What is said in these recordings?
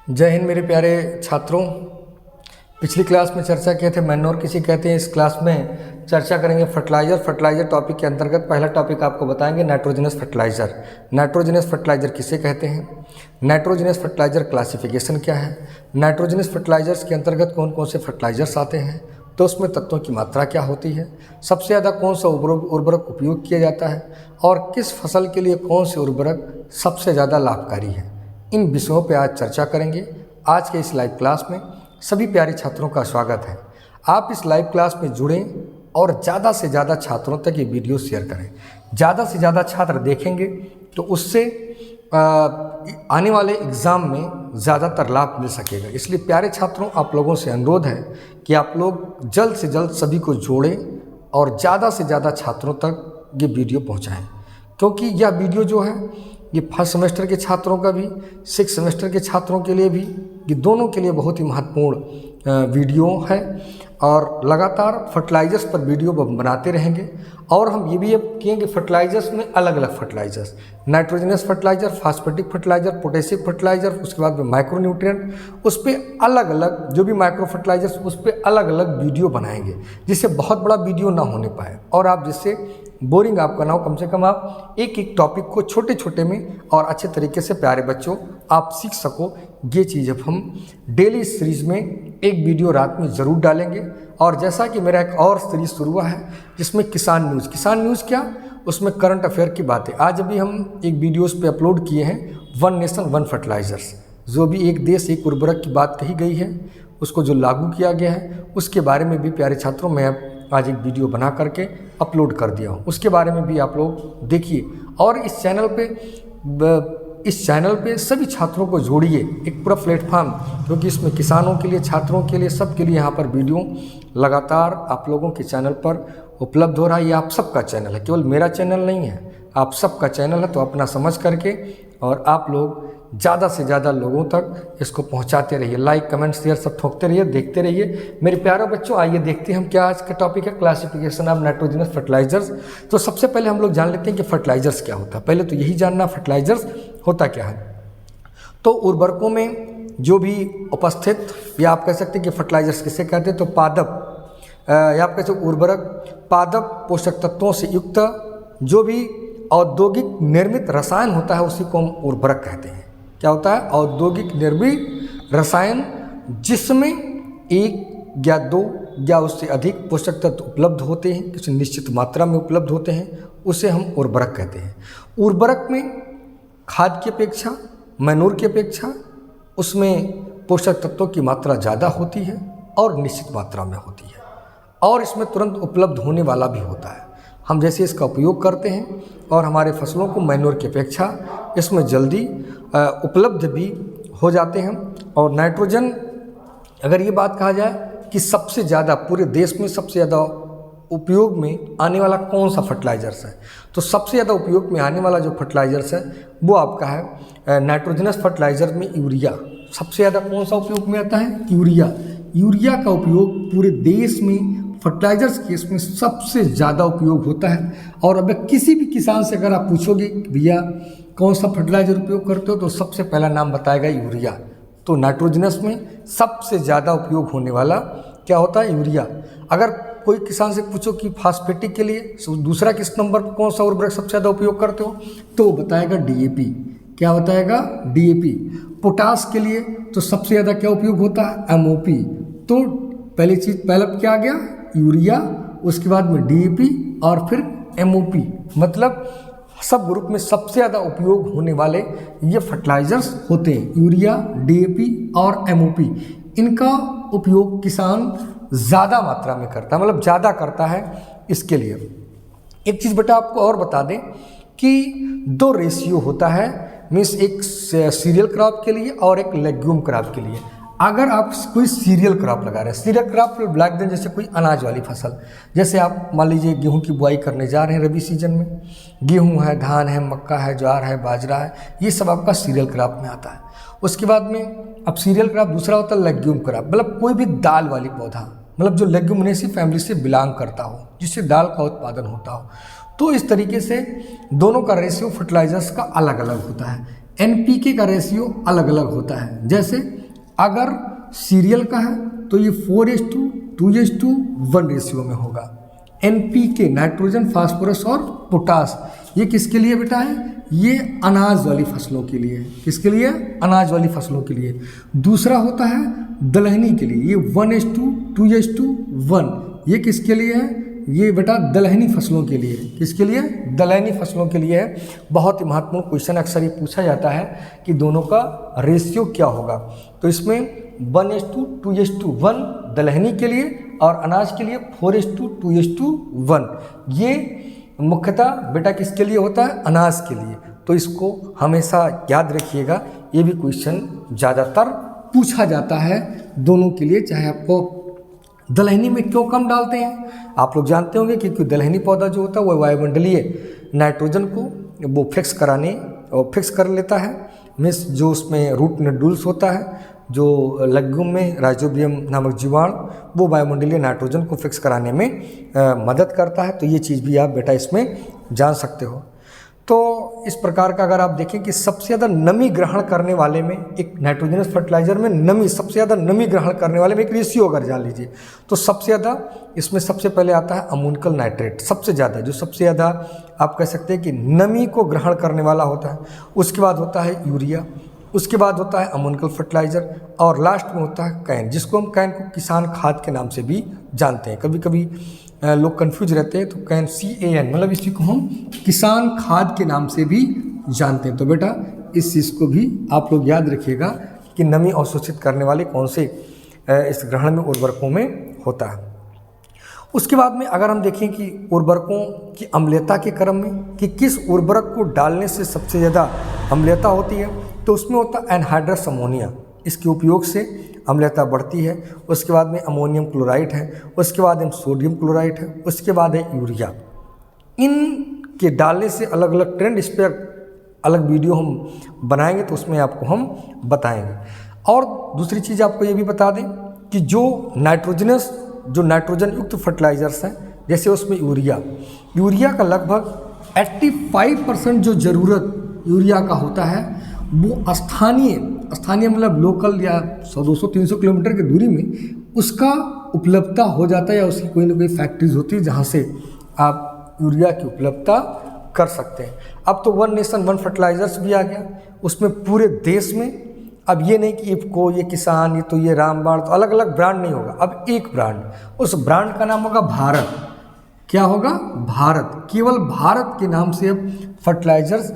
जय हिंद मेरे प्यारे छात्रों। पिछली क्लास में चर्चा किए थे मैन्योर किसे कहते हैं। इस क्लास में चर्चा करेंगे फर्टिलाइजर टॉपिक के अंतर्गत पहला टॉपिक आपको बताएंगे नाइट्रोजनस फर्टिलाइजर। नाइट्रोजनस फर्टिलाइजर किसे कहते हैं, नाइट्रोजनस फर्टिलाइजर क्लासिफिकेशन क्या है, नाइट्रोजनस फर्टिलाइजर्स के अंतर्गत कौन कौन से फर्टिलाइजर्स आते हैं, तो उसमें तत्वों की मात्रा क्या होती है, सबसे ज़्यादा कौन सा उर्वरक उपयोग किया जाता है और किस फसल के लिए कौन से उर्वरक सबसे ज़्यादा लाभकारी है। इन विषयों पर आज चर्चा करेंगे। आज के इस लाइव क्लास में सभी प्यारे छात्रों का स्वागत है। आप इस लाइव क्लास में जुड़ें और ज़्यादा से ज़्यादा छात्रों तक ये वीडियो शेयर करें। ज़्यादा से ज़्यादा छात्र देखेंगे तो उससे आने वाले एग्ज़ाम में ज़्यादातर लाभ मिल सकेगा। इसलिए प्यारे छात्रों, आप लोगों से अनुरोध है कि आप लोग जल्द से जल्द सभी को जोड़ें और ज़्यादा से ज़्यादा छात्रों तक ये वीडियो पहुँचाएँ, क्योंकि यह वीडियो जो है ये फर्स्ट सेमेस्टर के छात्रों का भी, सिक्स सेमेस्टर के छात्रों के लिए भी, ये दोनों के लिए बहुत ही महत्वपूर्ण वीडियो है। और लगातार फर्टिलाइजर्स पर वीडियो बनाते रहेंगे। और हम ये भी कहेंगे फर्टिलाइजर्स में अलग अलग fertilisers, nitrogenous fertiliser, phosphatic fertiliser, potassium fertiliser, उसके बाद में माइक्रो न्यूट्रिएंट, उस पर अलग अलग जो भी माइक्रो फर्टिलाइजर्स उस पर अलग अलग वीडियो बनाएंगे, जिससे बहुत बड़ा वीडियो ना होने पाए और आप जिससे बोरिंग आपका ना हो। कम से कम आप एक एक टॉपिक को छोटे छोटे में और अच्छे तरीके से प्यारे बच्चों आप सीख सको। ये चीज़ अब हम डेली सीरीज़ में एक वीडियो रात में ज़रूर डालेंगे। और जैसा कि मेरा एक और सीरीज़ शुरू हुआ है जिसमें किसान न्यूज़ क्या, उसमें करंट अफेयर की बातें। आज अभी हम एक वीडियोस पे अपलोड किए हैं वन नेशन वन फर्टिलाइजर्स, जो भी एक देश एक उर्वरक की बात कही गई है, उसको जो लागू किया गया है उसके बारे में भी प्यारे छात्रों मैं आज एक वीडियो बना करके अपलोड कर दिया हूँ। उसके बारे में भी आप लोग देखिए और इस चैनल पे सभी छात्रों को जोड़िए, एक पूरा प्लेटफॉर्म, क्योंकि इसमें किसानों के लिए, छात्रों के लिए, सबके लिए यहाँ पर वीडियो लगातार आप लोगों के चैनल पर उपलब्ध हो रहा है। ये आप सबका चैनल है, केवल मेरा चैनल नहीं है, आप सबका चैनल है। तो अपना समझ करके और आप लोग ज़्यादा से ज़्यादा लोगों तक इसको पहुंचाते रहिए, लाइक कमेंट शेयर सब ठोकते रहिए, देखते रहिए मेरे प्यारे बच्चों। आइए देखते हैं हम क्या आज का टॉपिक है, क्लासिफिकेशन ऑफ नाइट्रोजनस फर्टिलाइजर्स। तो सबसे पहले हम लोग जान लेते हैं कि फर्टिलाइजर्स क्या होता है। पहले तो यही जानना फर्टिलाइजर्स होता क्या है। तो उर्वरकों में जो भी उपस्थित, या आप कह सकते हैं कि फर्टिलाइजर्स किसे कहते हैं, तो पादप या आप कह सकते उर्वरक पादप पोषक तत्वों से युक्त जो भी औद्योगिक निर्मित रसायन होता है उसी को हम उर्वरक कहते हैं। क्या होता है? औद्योगिक निर्मित रसायन जिसमें एक या दो या उससे अधिक पोषक तत्व उपलब्ध होते हैं, किसी निश्चित मात्रा में उपलब्ध होते हैं, उसे हम उर्वरक कहते हैं। उर्वरक में खाद की अपेक्षा, मैनूर की अपेक्षा उसमें पोषक तत्वों की मात्रा ज़्यादा होती है और निश्चित मात्रा में होती है, और इसमें तुरंत उपलब्ध होने वाला भी होता है। हम जैसे इसका उपयोग करते हैं और हमारे फसलों को मैनूर की अपेक्षा इसमें जल्दी उपलब्ध भी हो जाते हैं। और नाइट्रोजन, अगर ये बात कहा जाए कि सबसे ज़्यादा पूरे देश में सबसे ज़्यादा उपयोग में आने वाला कौन सा फर्टिलाइजर्स है, तो सबसे ज़्यादा उपयोग में आने वाला जो फर्टिलाइजर्स है वो आपका है नाइट्रोजनस फर्टिलाइजर में यूरिया। सबसे ज़्यादा कौन सा उपयोग में आता है? यूरिया का उपयोग पूरे देश में फर्टिलाइजर्स के इसमें सबसे ज़्यादा उपयोग होता है। और अब किसी भी किसान से अगर आप पूछोगे भैया कौन सा फर्टिलाइजर उपयोग करते हो, तो सबसे पहला नाम बताएगा यूरिया। तो नाइट्रोजनस में सबसे ज़्यादा उपयोग होने वाला क्या होता है? यूरिया। अगर कोई किसान से पूछो कि फास्फेटिक के लिए दूसरा किस नंबर पर कौन सा उर्वरक सबसे ज़्यादा उपयोग करते हो, तो बताएगा डीएपी। क्या बताएगा? डीएपी। पोटास के लिए तो सबसे ज़्यादा क्या उपयोग होता है? एमओपी। तो पहला क्या आ गया? यूरिया, उसके बाद में डीएपी और फिर एमओपी। मतलब सब ग्रुप में सबसे ज़्यादा उपयोग होने वाले ये फर्टिलाइजर्स होते हैं, यूरिया, डीएपी और एमओपी। इनका उपयोग किसान ज़्यादा मात्रा में करता है, मतलब ज़्यादा करता है। इसके लिए एक चीज़ बेटा आपको और बता दें कि दो रेशियो होता है, मीन्स एक सीरियल क्रॉप के लिए और एक लेग्यूम क्रॉप के लिए। अगर आप कोई सीरियल क्रॉप लगा रहे हैं, सीरियल क्रॉप ब्लैक देन जैसे कोई अनाज वाली फसल, जैसे आप मान लीजिए गेहूं की बुआई करने जा रहे हैं रबी सीजन में, गेहूं है, धान है, मक्का है, ज्वार है, बाजरा है, ये सब आपका सीरियल क्रॉप में आता है। उसके बाद में अब सीरियल क्रॉप दूसरा होता है लेग्यूम क्रॉप, मतलब कोई भी दाल वाली पौधा, मतलब जो लेग्यूमिनेसी फैमिली से बिलोंग करता हो, जिससे दाल का उत्पादन होता हो। तो इस तरीके से दोनों का रेशियो फर्टिलाइजर्स का अलग अलग होता है। एनपीके का रेशियो अलग अलग होता है। जैसे अगर सीरियल का है तो ये 4:2:1 रेशियो में होगा। एनपीके नाइट्रोजन, फास्फोरस और पोटास ये किसके लिए बेटा है? ये अनाज वाली फसलों के लिए है। किसके लिए? अनाज वाली फसलों के लिए। दूसरा होता है दलहनी के लिए, ये 1:2:1 ये किसके लिए है? ये बेटा दलहनी फसलों के लिए। किसके लिए? दलहनी फसलों के लिए है। बहुत ही महत्वपूर्ण क्वेश्चन, अक्सर ये पूछा जाता है कि दोनों का रेशियो क्या होगा। तो इसमें 1:2:1 दलहनी के लिए और अनाज के लिए 4:2:1 ये मुख्यतः बेटा किसके लिए होता है? अनाज के लिए। तो इसको हमेशा याद रखिएगा, ये भी क्वेश्चन ज़्यादातर पूछा जाता है दोनों के लिए। चाहे आपको दलहनी में क्यों कम डालते हैं, आप लोग जानते होंगे, क्योंकि दलहनी पौधा जो होता है वो वायुमंडलीय नाइट्रोजन को वो फिक्स कर लेता है। मीन्स जो उसमें रूट नोडुल्स होता है, जो लेग्यूम में राइजोबियम नामक जीवाणु, वो वायुमंडलीय नाइट्रोजन को फिक्स कराने में मदद करता है। तो ये चीज़ भी आप बेटा इसमें जान सकते हो। तो इस प्रकार का अगर आप देखें कि सबसे ज़्यादा नमी ग्रहण करने वाले में, एक नाइट्रोजनस फर्टिलाइजर में नमी, सबसे ज़्यादा नमी ग्रहण करने वाले में एक रेशियो अगर जान लीजिए तो सबसे ज़्यादा इसमें सबसे पहले आता है अमोनिकल नाइट्रेट। सबसे ज़्यादा जो सबसे ज़्यादा आप कह सकते हैं कि नमी को ग्रहण करने वाला होता है। उसके बाद होता है यूरिया, उसके बाद होता है अमोनिकल फर्टिलाइज़र और लास्ट में होता है कैन, जिसको हम कैन को किसान खाद के नाम से भी जानते हैं। कभी कभी लोग कंफ्यूज रहते हैं, तो कैन CAN मतलब इसी को हम किसान खाद के नाम से भी जानते हैं। तो बेटा इस चीज़ को भी आप लोग याद रखिएगा कि नमी अवशोषित करने वाले कौन से इस ग्रहण में उर्वरकों में होता है। उसके बाद में अगर हम देखें कि उर्वरकों की अम्लीयता के क्रम में कि किस उर्वरक को डालने से सबसे ज़्यादा अम्लीयता होती है, तो उसमें होता है एनहाइड्रस अमोनिया। इसके उपयोग से अम्लीयता बढ़ती है। उसके बाद में अमोनियम क्लोराइड है, उसके बाद में सोडियम क्लोराइड है, उसके बाद है यूरिया। इनके डालने से अलग अलग ट्रेंड, इस पर अलग वीडियो हम बनाएंगे तो उसमें आपको हम बताएंगे। और दूसरी चीज़ आपको ये भी बता दें कि जो नाइट्रोजन युक्त फर्टिलाइज़र्स हैं, जैसे उसमें यूरिया का लगभग 85% जो ज़रूरत यूरिया का होता है वो स्थानीय मतलब लोकल या 100-200-300 किलोमीटर की दूरी में उसका उपलब्धता हो जाता है, या उसकी कोई ना कोई फैक्ट्रीज होती है जहाँ से आप यूरिया की उपलब्धता कर सकते हैं। अब तो 1 नेशन 1 फर्टिलाइज़र्स भी आ गया, उसमें पूरे देश में अब ये नहीं कि इफ्को, ये किसान, ये तो ये रामबाण, तो अलग अलग ब्रांड नहीं होगा। अब एक ब्रांड, उस ब्रांड का नाम होगा भारत। क्या होगा? भारत। केवल भारत के नाम से अब फर्टिलाइज़र्स,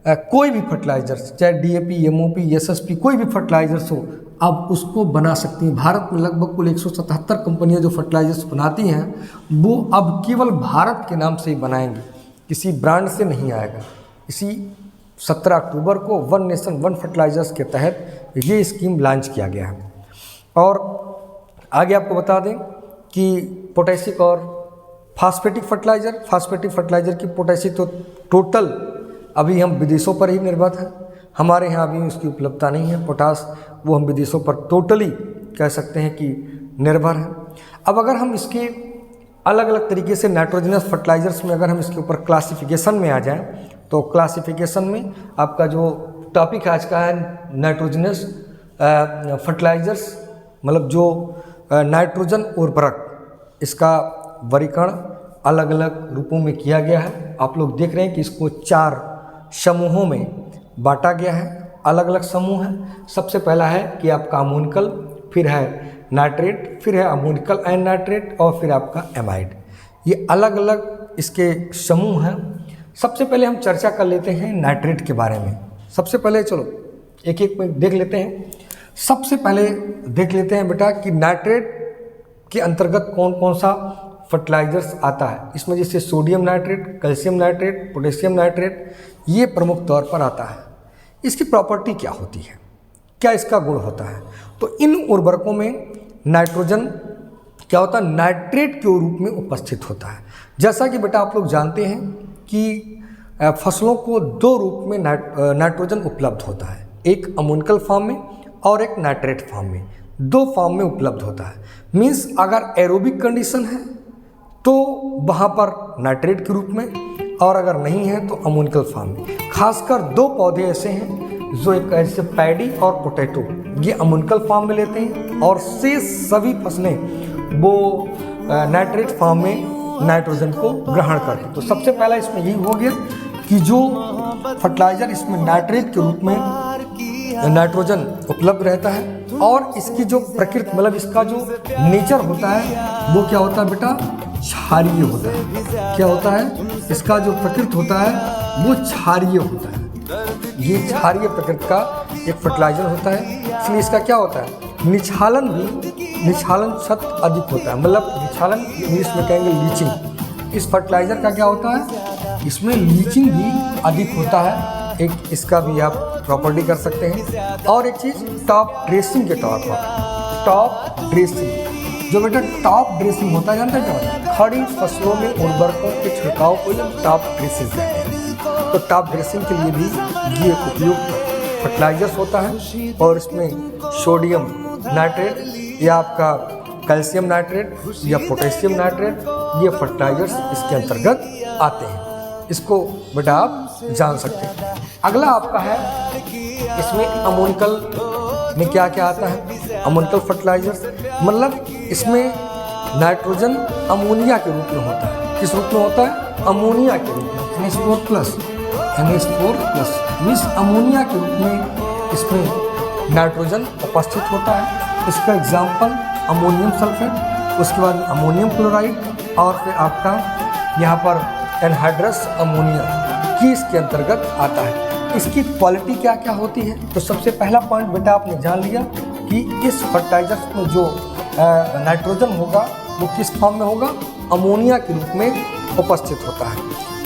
कोई भी फर्टिलाइज़र्स, चाहे DAP, MOP, SSP, कोई भी फर्टिलाइज़र्स हो, अब उसको बना सकती हैं। भारत में लगभग कुल 177 कंपनियां जो फर्टिलाइज़र्स बनाती हैं वो अब केवल भारत के नाम से ही बनाएंगी, किसी ब्रांड से नहीं आएगा। इसी 17 अक्टूबर को 1 नेशन 1 फर्टिलाइज़र्स के तहत ये स्कीम लॉन्च किया गया है। और आगे आपको बता दें कि पोटेशिक और फास्फेटिक फर्टिलाइज़र की पोटेशिक तो टोटल अभी हम विदेशों पर ही निर्भर हैं, हमारे यहाँ अभी उसकी उपलब्धता नहीं है। पोटास वो हम विदेशों पर टोटली कह सकते हैं कि निर्भर हैं। अब अगर हम इसके अलग अलग तरीके से नाइट्रोजनस फर्टिलाइज़र्स में अगर हम इसके ऊपर क्लासिफिकेशन में आ जाएं, तो क्लासिफिकेशन में आपका जो टॉपिक आज का है नाइट्रोजनस फर्टिलाइज़र्स, मतलब जो नाइट्रोजन उर्वरक, इसका वर्गीकरण अलग अलग रूपों में किया गया है। आप लोग देख रहे हैं कि इसको 4 समूहों में बांटा गया है, अलग अलग समूह हैं। सबसे पहला है कि आपका अमोनिकल, फिर है नाइट्रेट, फिर है अमोनिकल एंड नाइट्रेट, और फिर आपका एमाइड। ये अलग अलग इसके समूह हैं। सबसे पहले हम चर्चा कर लेते हैं नाइट्रेट के बारे में। सबसे पहले चलो एक एक में देख लेते हैं। सबसे पहले देख लेते हैं बेटा कि नाइट्रेट के अंतर्गत कौन कौन सा फर्टिलाइज़र्स आता है। इसमें जैसे sodium nitrate, calcium nitrate, potassium nitrate, ये प्रमुख तौर पर आता है। इसकी प्रॉपर्टी क्या होती है, क्या इसका गुण होता है? तो इन उर्वरकों में नाइट्रोजन क्या होता है? नाइट्रेट के रूप में उपस्थित होता है। जैसा कि बेटा आप लोग जानते हैं कि फसलों को 2 रूप में नाइट्रोजन उपलब्ध होता है, एक अमोनिकल फॉर्म में और एक नाइट्रेट फॉर्म में। 2 फॉर्म में उपलब्ध होता है। मीन्स अगर एरोबिक कंडीशन है तो वहाँ पर नाइट्रेट के रूप में, और अगर नहीं है तो अमोनिकल फॉर्म में। खासकर 2 पौधे ऐसे हैं जो एक ऐसे पैडी और पोटैटो ये अमोनिकल फॉर्म में लेते हैं, और से सभी फसलें वो नाइट्रेट फॉर्म में नाइट्रोजन को ग्रहण करते हैं। तो सबसे पहला इसमें यही हो गया कि जो फर्टिलाइज़र इसमें नाइट्रेट के रूप में नाइट्रोजन उपलब्ध रहता है, और इसकी जो प्रकृति मतलब इसका जो नेचर होता है वो क्या होता है बेटा, क्षारीय होता है। क्या होता है, इसका जो प्रकृति होता है वो क्षारीय होता है। ये क्षारीय प्रकृति का एक फर्टिलाइजर होता है, इसलिए इसका क्या होता है, निक्षालन शक्ति अधिक होता है। मतलब निक्षालन इंग्लिश में कहेंगे लीचिंग। इस फर्टिलाइजर का क्या होता है, इसमें लीचिंग भी अधिक होता है। एक इसका भी आप प्रॉपर्टी कर सकते हैं। और एक चीज़ टॉप ड्रेसिंग के तौर पर, टॉप ड्रेसिंग जो बेटा टॉप ड्रेसिंग होता है, जानते हैं क्या, खड़ी फसलों में उर्वरकों के छिड़काव को हम टॉप ड्रेसिंग कहते हैं। तो टॉप ड्रेसिंग के लिए भी ये उपयुक्त फर्टिलाइजर्स होता है। और इसमें सोडियम नाइट्रेट या आपका कैल्शियम नाइट्रेट या पोटेशियम नाइट्रेट, ये फर्टिलाइजर्स इसके अंतर्गत आते हैं। इसको बेटा आप जान सकते हैं। अगला आपका है, इसमें अमोनिकल में क्या क्या आता है, अमोनिकल फर्टिलाइजर्स मतलब इसमें नाइट्रोजन अमोनिया के रूप में होता है। किस रूप में होता है, अमोनिया के रूप में, NH4+ मीन्स अमोनिया के रूप में इसमें नाइट्रोजन उपस्थित होता है। इसका एग्जाम्पल अमोनियम सल्फेट, उसके बाद अमोनियम क्लोराइड, और फिर आपका यहाँ पर एनहाइड्रस अमोनिया की इसके अंतर्गत आता है। इसकी क्वालिटी क्या क्या होती है, तो सबसे पहला पॉइंट बेटा आपने जान लिया कि इस फर्टिलाइजर में जो नाइट्रोजन होगा वो किस फॉर्म में होगा, अमोनिया के रूप में उपस्थित होता है।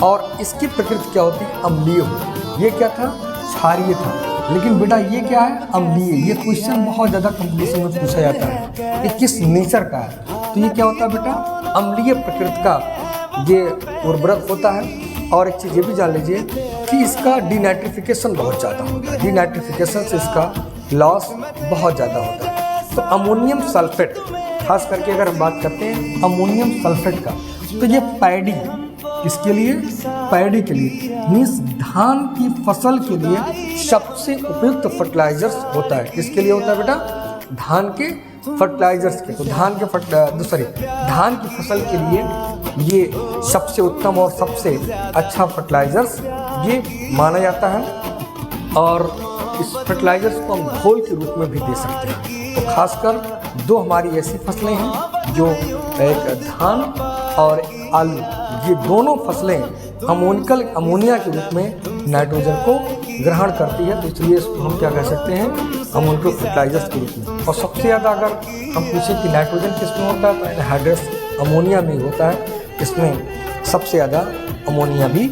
और इसकी प्रकृति क्या होती है, अम्लीय होती। ये क्या था, क्षारीय था, लेकिन बेटा ये क्या है, अम्लीय। ये क्वेश्चन बहुत ज़्यादा कंपटीशन में पूछा जाता है कि किस नेचर का है, तो ये क्या होता है बेटा, अम्लीय प्रकृति का ये उर्वरक होता है। और एक चीज़ ये भी जान लीजिए कि इसका डीनाइट्रिफिकेशन बहुत ज़्यादा होता है, डीनाइट्रिफिकेशन से इसका लॉस बहुत ज़्यादा होता है। तो अमोनियम सल्फेट, खास करके अगर हम बात करते हैं अमोनियम सल्फेट का, तो ये पैडी, किसके लिए, पैडी के लिए, मीन्स धान की फसल के लिए सबसे उपयुक्त फर्टिलाइजर्स होता है। किसके लिए होता है बेटा, धान के फर्टिलाइजर्स के। तो धान की फसल के लिए ये सबसे उत्तम और सबसे अच्छा फर्टिलाइजर्स ये माना जाता है। और इस फर्टिलाइजर्स को हम घोल के रूप में भी दे सकते हैं। तो खासकर दो हमारी ऐसी फसलें हैं जो एक धान और आलू, ये दोनों फसलें अमोनिया के रूप में नाइट्रोजन को ग्रहण करती है। तो इसलिए इसको हम क्या कह सकते हैं, अमोनिकल फर्टिलाइजर्स के रूप में। और सबसे ज़्यादा अगर हम पूछें कि नाइट्रोजन किस में होता है, तो एनहाइड्रस अमोनिया में होता है। इसमें सबसे ज़्यादा अमोनिया भी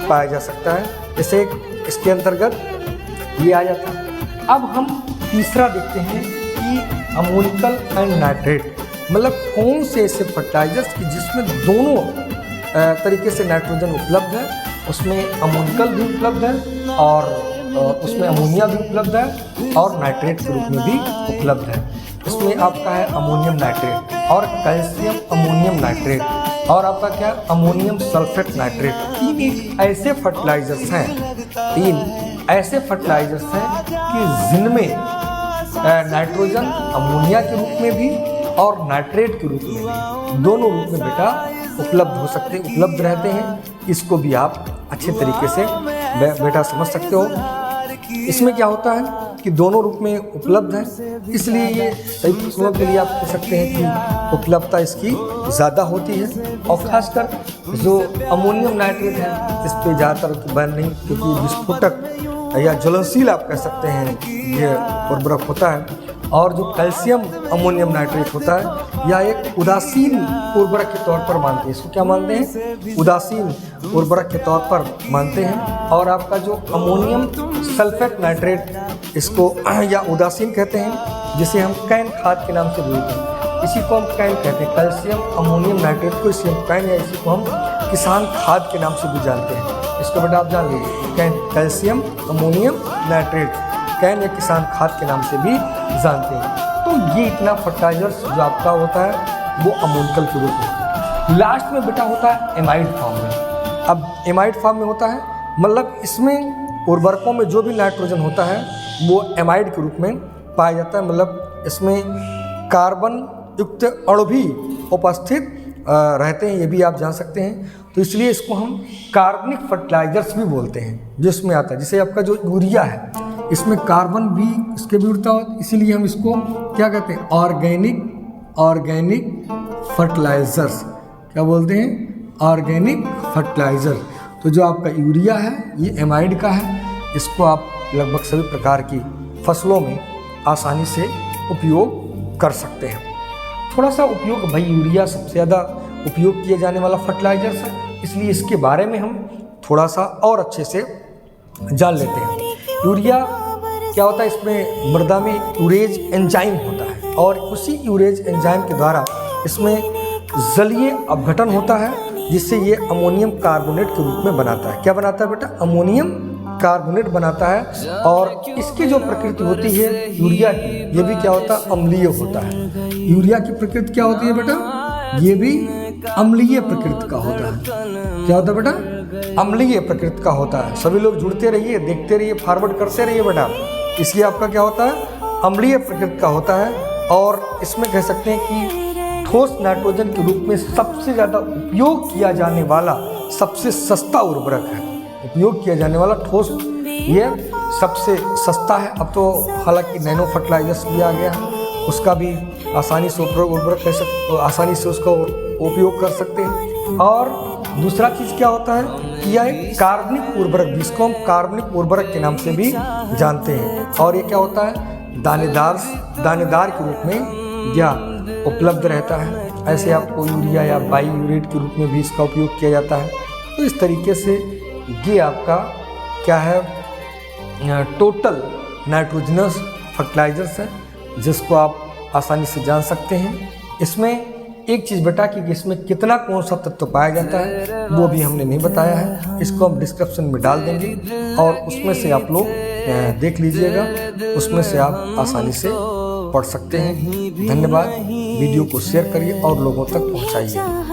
पाया जा सकता है। जैसे इसके अंतर्गत ये आ जाता है। अब हम तीसरा देखते हैं कि अमोनिकल एंड नाइट्रेट मतलब कौन से ऐसे फर्टिलाइजर्स की जिसमें दोनों तरीके से नाइट्रोजन उपलब्ध है, उसमें अमोनिकल भी उपलब्ध है और उसमें अमोनिया भी उपलब्ध है और नाइट्रेट के रूप में भी उपलब्ध है। इसमें आपका है अमोनियम नाइट्रेट और कैल्शियम अमोनियम नाइट्रेट और आपका क्या अमोनियम सल्फेट नाइट्रेट। तीन ऐसे फर्टिलाइजर्स हैं कि जिनमें नाइट्रोजन अमोनिया के रूप में भी और नाइट्रेट के रूप में भी, दोनों रूप में बेटा उपलब्ध रहते हैं। इसको भी आप अच्छे तरीके से बेटा समझ सकते हो। इसमें क्या होता है कि दोनों रूप में उपलब्ध है, इसलिए ये सही फसलों के लिए आप कह सकते हैं कि उपलब्धता इसकी ज़्यादा होती है। और ख़ासकर जो अमोनियम नाइट्रेट है इस पर ज़्यादातर बैन नहीं, क्योंकि विस्फोटक या ज्वलनशील आप कह सकते हैं ये उर्वरक होता है। और जो कैल्शियम अमोनियम नाइट्रेट होता है या एक उदासीन उर्वरक के तौर पर मानते हैं, इसको क्या मानते हैं, उदासीन उर्वरक के तौर पर मानते हैं। और आपका जो अमोनियम सल्फेट नाइट्रेट इसको या उदासीन कहते हैं, जिसे हम कैन खाद के नाम से बोलते हैं, इसी को हम कैन कहते हैं। कैल्शियम अमोनियम नाइट्रेट को इसी हम कैन या इसी को हम किसान खाद के नाम से भी जानते हैं। इसको बेटा आप जान लीजिए, can calcium ammonium nitrate, can या किसान खाद के नाम से भी जानते हैं। तो ये इतना फर्टिलाइजर्स जो आपका होता है वो अमोनिकल के रूप में। लास्ट में बेटा होता है एमाइड फॉर्म में। अब एमाइड फॉर्म में होता है मतलब इसमें उर्वरकों में जो भी नाइट्रोजन होता है वो एमाइड के रूप में पाया जाता है, मतलब इसमें कार्बन युक्त अणु भी उपस्थित रहते हैं, ये भी आप जान सकते हैं। तो इसलिए इसको हम कार्बनिक फर्टिलाइजर्स भी बोलते हैं जो इसमें आता है। जैसे आपका जो यूरिया है इसमें कार्बन भी इसके विरुद्धता होती है, इसीलिए हम इसको क्या कहते हैं, ऑर्गेनिक फर्टिलाइजर्स। क्या बोलते हैं? Organic fertiliser. तो जो आपका यूरिया है ये एमाइड का है, इसको आप लगभग सभी प्रकार की फसलों में आसानी से उपयोग कर सकते हैं। थोड़ा सा उपयोग, भाई यूरिया सबसे ज़्यादा उपयोग किया जाने वाला फर्टिलाइजर्स है, इसलिए इसके बारे में हम थोड़ा सा और अच्छे से जान लेते हैं। यूरिया क्या होता है, इसमें मृदा में यूरेज एंजाइम होता है और उसी यूरेज एंजाइम के द्वारा इसमें जलीय अपघटन होता है, जिससे ये अमोनियम कार्बोनेट के रूप में बनाता है। क्या बनाता है बेटा? अमोनियम कार्बोनेट बनाता है। और इसकी जो प्रकृति होती है यूरिया की, ये भी क्या होता है? अम्लीय होता है। यूरिया की प्रकृति क्या होती है बेटा? ये भी अम्लीय प्रकृति का होता है। क्या होता है बेटा? अम्लीय प्रकृति का होता है। सभी लोग जुड़ते रहिए, देखते रहिए, फॉरवर्ड करते रहिए बेटा। इसलिए आपका क्या होता है? अम्लीय प्रकृति का होता है। और इसमें कह सकते हैं कि ठोस नाइट्रोजन के रूप में सबसे ज़्यादा उपयोग किया जाने वाला सबसे सस्ता उर्वरक है। उपयोग किया जाने वाला ठोस ये सबसे सस्ता है। अब तो हालांकि नैनो फर्टिलाइजर्स भी आ गया है, उसका भी आसानी से उर्वरक आसानी से उसका उपयोग कर सकते हैं। और दूसरा चीज़ क्या होता है कि यह एक कार्बनिक उर्वरक, जिसको हम कार्बनिक उर्वरक के नाम से भी जानते हैं। और ये क्या होता है? दानेदार के रूप में या उपलब्ध रहता है। ऐसे आपको यूरिया या बाई यूरेट के रूप में भी इसका उपयोग किया जाता है। तो इस तरीके से ये आपका क्या है, टोटल नाइट्रोजनस फर्टिलाइजर्स है, जिसको आप आसानी से जान सकते हैं। इसमें एक चीज़ बेटा कि इसमें कितना कौन सा तत्व पाया जाता है वो भी हमने नहीं बताया है, इसको हम डिस्क्रिप्शन में डाल देंगे और उसमें से आप लोग देख लीजिएगा, उसमें से आप आसानी से पढ़ सकते हैं। धन्यवाद। वीडियो को शेयर करिए और लोगों तक पहुंचाइए।